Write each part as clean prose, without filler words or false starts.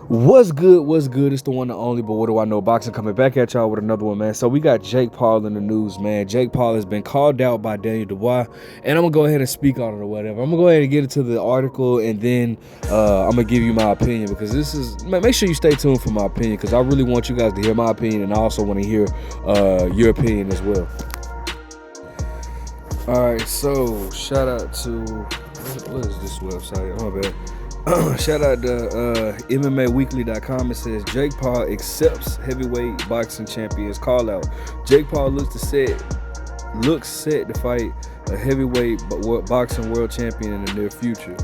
What's good? What's good? It's the one and only, but what do I know? Boxing coming back at y'all with another one, man. So we got Jake Paul in the news, man. Jake Paul has been called out by Daniel Dubois, and I'm gonna go ahead and speak on it or whatever. I'm gonna go ahead and get into the article, and then I'm gonna give you my opinion because this is. Man, make sure you stay tuned for my opinion because I really want you guys to hear my opinion, and I also want to hear your opinion as well. All right, so shout out to what is this website? Oh, bad. Shout out to MMAweekly.com. It says Jake Paul accepts heavyweight boxing champion's call out. Jake Paul looks set to fight a heavyweight boxing world champion in the near future.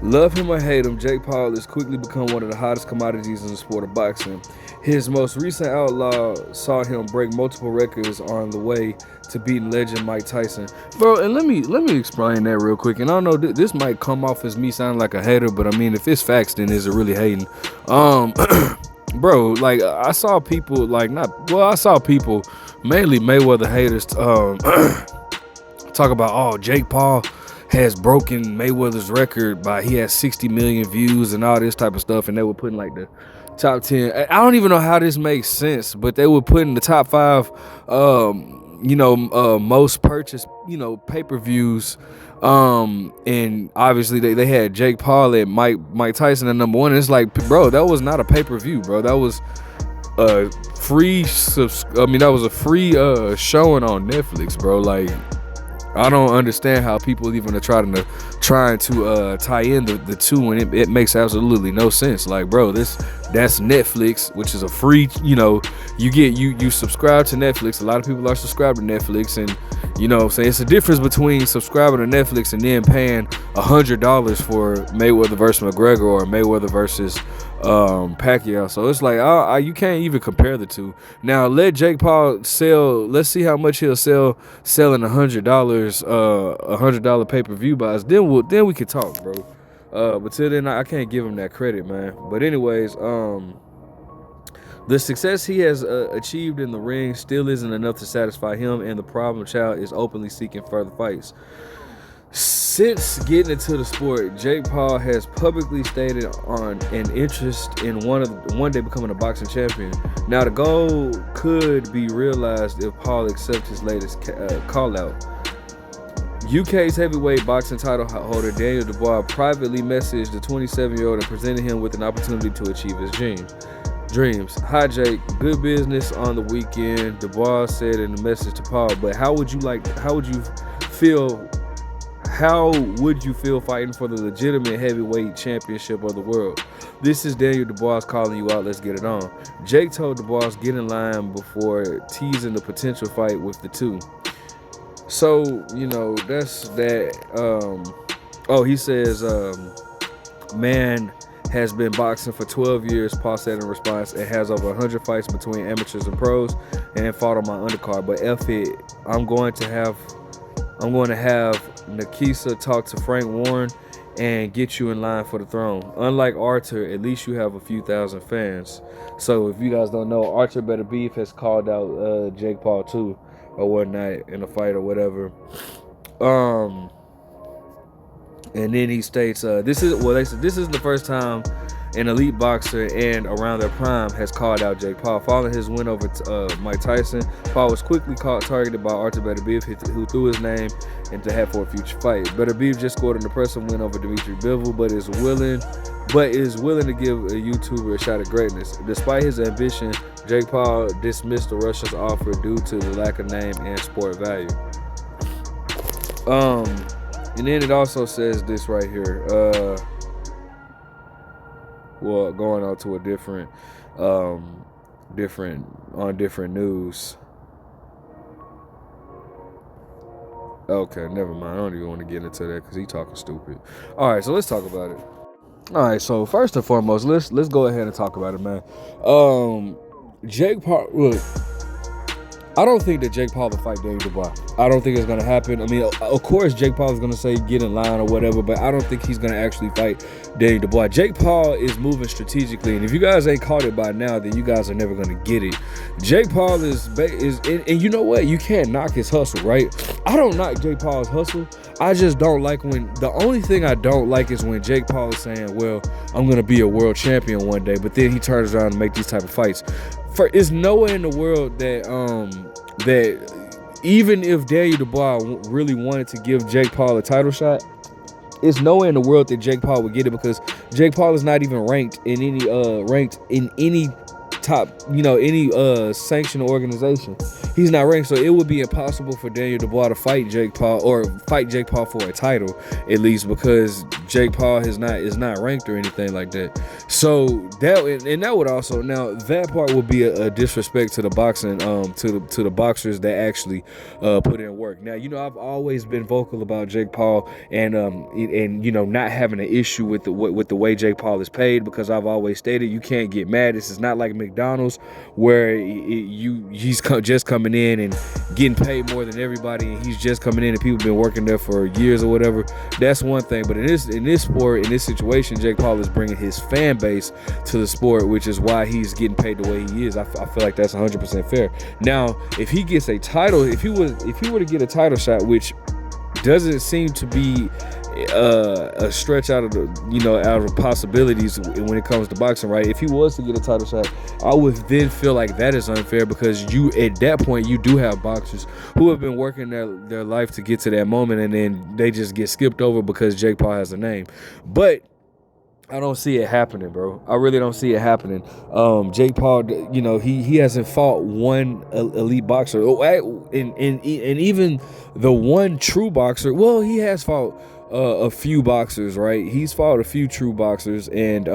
Love him or hate him, Jake Paul has quickly become one of the hottest commodities in the sport of boxing. His most recent outlaw saw him break multiple records on the way to beating legend Mike Tyson. Bro, and let me explain that real quick. And I don't know, this might come off as me sounding like a hater, but I mean, if it's facts, then is it really hating? Bro, like I saw people mainly Mayweather haters talk about, oh, Jake Paul has broken Mayweather's record by he has 60 million views and all this type of stuff, and they were putting like the top 10. I don't even know how this makes sense, but they were putting the top 5 most purchased pay-per-views, and obviously they had Jake Paul and Mike Tyson at number 1, and it's like, bro, that was not a pay-per-view, bro. That was a free showing on Netflix, bro. Like, I don't understand how people even are trying to tie in the two, and it makes absolutely no sense. Like, bro, that's Netflix, which is a free, you subscribe to Netflix. A lot of people are subscribed to Netflix, and it's a difference between subscribing to Netflix and then paying $100 for Mayweather versus McGregor or Mayweather versus Pacquiao. So it's like you can't even compare the two. Now let Jake Paul sell. Let's see how much he'll sell selling $100 pay-per-view buys. Then we can talk, bro. But till then, I can't give him that credit, man. But anyways, the success he has achieved in the ring still isn't enough to satisfy him, and the problem child is openly seeking further fights. Since getting into the sport, Jake Paul has publicly stated on an interest in one day becoming a boxing champion. Now, the goal could be realized if Paul accepts his latest call out. UK's heavyweight boxing title holder Daniel Dubois privately messaged the 27-year-old and presented him with an opportunity to achieve his dreams. Hi Jake, good business on the weekend, Dubois said in the message to Paul. But how would you feel fighting for the legitimate heavyweight championship of the world? This is Daniel Dubois calling you out. Let's get it on. Jake told Dubois get in line before teasing the potential fight with the two. So, that's that. He says, man has been boxing for 12 years, Paul said in response, and has over 100 fights between amateurs and pros, and fought on my undercard. But F it, I'm going to have Nakisa talk to Frank Warren and get you in line for the throne. Unlike Arthur, at least you have a few thousand fans. So if you guys don't know, Arthur Better Beef has called out Jake Paul too, or whatnot, in a fight or whatever. And then he states, this is the first time an elite boxer and around their prime has called out Jake Paul. Following his win over Mike Tyson, Paul was quickly targeted by Arthur Better Beef, who threw his name into hat for a future fight. Better Beef just scored an impressive win over Dimitri Bivol, but is willing to give a YouTuber a shot at greatness. Despite his ambition, Jake Paul dismissed the Russian's offer due to the lack of name and sport value. And then it also says this right here. Going on to a different news. Okay, never mind. I don't even want to get into that because he's talking stupid. All right, so let's talk about it. All right, so first and foremost, let's go ahead and talk about it, man. Jake Paul, look, I don't think that Jake Paul will fight Daniel Dubois. I don't think it's going to happen. I mean, of course, Jake Paul is going to say get in line or whatever, but I don't think he's going to actually fight Daniel Dubois. Jake Paul is moving strategically, and if you guys ain't caught it by now, then you guys are never going to get it. Jake Paul is and you know what? You can't knock his hustle, right? I don't knock Jake Paul's hustle. I just don't like when, the only thing I don't like is when Jake Paul is saying, well, I'm going to be a world champion one day, but then he turns around and make these type of fights. There's no way in the world that that even if Daniel Dubois really wanted to give Jake Paul a title shot, it's no way in the world that Jake Paul would get it, because Jake Paul is not even ranked in any top, any sanctioned organization. He's not ranked, so it would be impossible for Daniel Dubois to fight Jake Paul, or fight Jake Paul for a title, at least, because Jake Paul is not ranked or anything like that. So that would also, now that part would be a disrespect to the boxing, to the boxers that actually put in work. Now, I've always been vocal about Jake Paul and not having an issue with the way Jake Paul is paid, because I've always stated you can't get mad. This is not like McDonald's where he's just coming in and getting paid more than everybody, and he's just coming in and people been working there for years or whatever. That's one thing, but in this sport, in this situation, Jake Paul is bringing his fan base to the sport, which is why he's getting paid the way he is. I feel like that's 100% fair. Now, if he gets a title, if he were to get a title shot, which doesn't seem to be a stretch out of possibilities when it comes to boxing, right? If he was to get a title shot, I would then feel like that is unfair, because at that point you do have boxers who have been working their life to get to that moment, and then they just get skipped over because Jake Paul has a name. But I don't see it happening, bro. I really don't see it happening. Jake Paul, he hasn't fought one elite boxer, and even the one true boxer. Well, he has fought a few boxers, right? He's fought a few true boxers and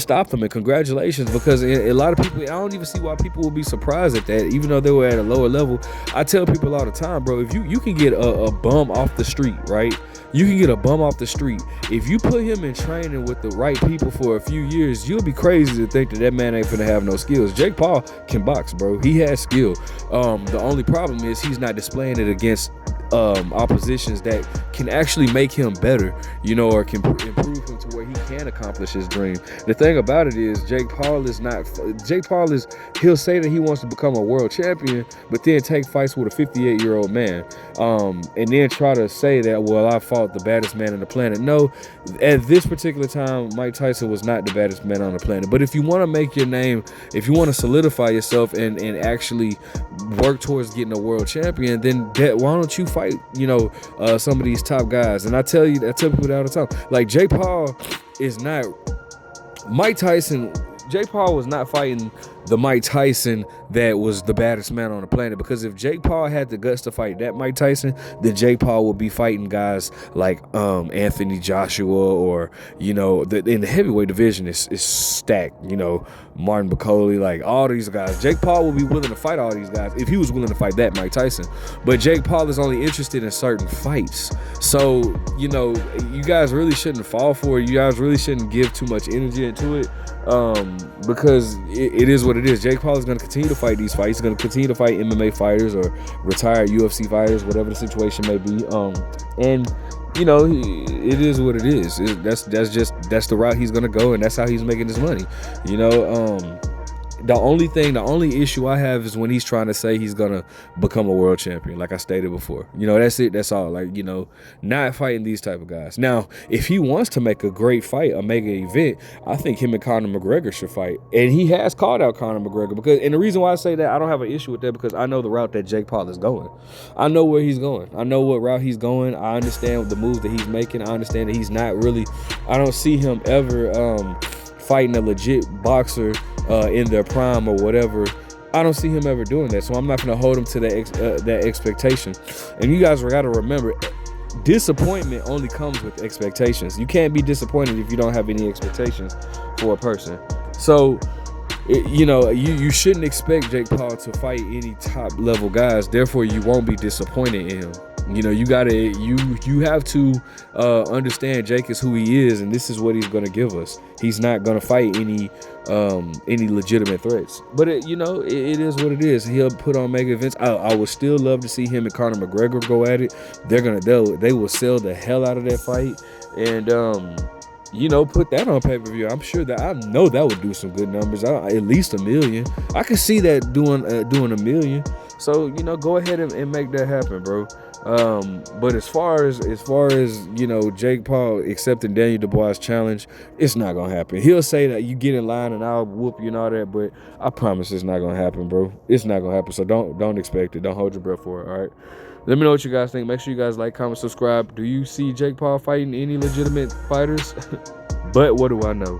stopped them. And congratulations, because a lot of people, I don't even see why people would be surprised at that, even though they were at a lower level. I tell people all the time, bro, if you can get a bum off the street, right? You can get a bum off the street. If you put him in training with the right people for a few years, you'll be crazy to think that man ain't finna have no skills. Jake Paul can box, bro. He has skill. The only problem is he's not displaying it against oppositions that can actually make him better, or can improve him to where he can accomplish his dream. The thing about it is Jake Paul he'll say that he wants to become a world champion, but then take fights with a 58-year-old man, and then try to say that, well, I fought the baddest man on the planet. No, at this particular time, Mike Tyson was not the baddest man on the planet. But if you want to make your name, if you want to solidify yourself and actually work towards getting a world champion, then why don't you fight, some of these top guys? And I tell people that all the time. Like, Jake Paul is not Mike Tyson. Jake Paul was not fighting the Mike Tyson that was the baddest man on the planet, because if Jake Paul had the guts to fight that Mike Tyson, then Jake Paul would be fighting guys like Anthony Joshua, or in the heavyweight division is stacked, Martin Bacoli, like all these guys. Jake Paul would be willing to fight all these guys if he was willing to fight that Mike Tyson, but Jake Paul is only interested in certain fights. So you guys really shouldn't fall for it. You guys really shouldn't give too much energy into it, because it is what it is. Jake Paul is going to continue to fight these fights. He's going to continue to fight MMA fighters or retired UFC fighters, whatever the situation may be. And it is what it is. That's the route he's going to go, and that's how he's making his money. The only issue I have is when he's trying to say he's gonna become a world champion, like I stated before. That's it. That's all. Like, not fighting these type of guys. Now, if he wants to make a great fight, a mega event, I think him and Conor McGregor should fight. And he has called out Conor McGregor, and the reason why I say that, I don't have an issue with that, because I know the route that Jake Paul is going. I know where he's going. I know what route he's going. I understand the moves that he's making. I understand that he's not really. I don't see him ever fighting a legit boxer in their prime or whatever. I don't see him ever doing that, so I'm not going to hold him to that expectation. And you guys got to remember, disappointment only comes with expectations. You can't be disappointed if you don't have any expectations for a person. So you shouldn't expect Jake Paul to fight any top level guys. Therefore, you won't be disappointed in him. You know, you have to understand Jake is who he is, and this is what he's gonna give us. He's not gonna fight any legitimate threats. But it is what it is. He'll put on mega events. I would still love to see him and Conor McGregor go at it. They will sell the hell out of that fight, and put that on pay-per-view. I know that would do some good numbers. At least 1 million. I could see that doing 1 million. So go ahead and make that happen, bro. But as far as Jake Paul accepting Daniel Dubois' challenge, it's not gonna happen. He'll say that you get in line and I'll whoop you and all that, but I promise it's not gonna happen, bro. It's not gonna happen. So don't expect it. Don't hold your breath for it. All right. Let me know what you guys think. Make sure you guys like, comment, subscribe. Do you see Jake Paul fighting any legitimate fighters? But what do I know?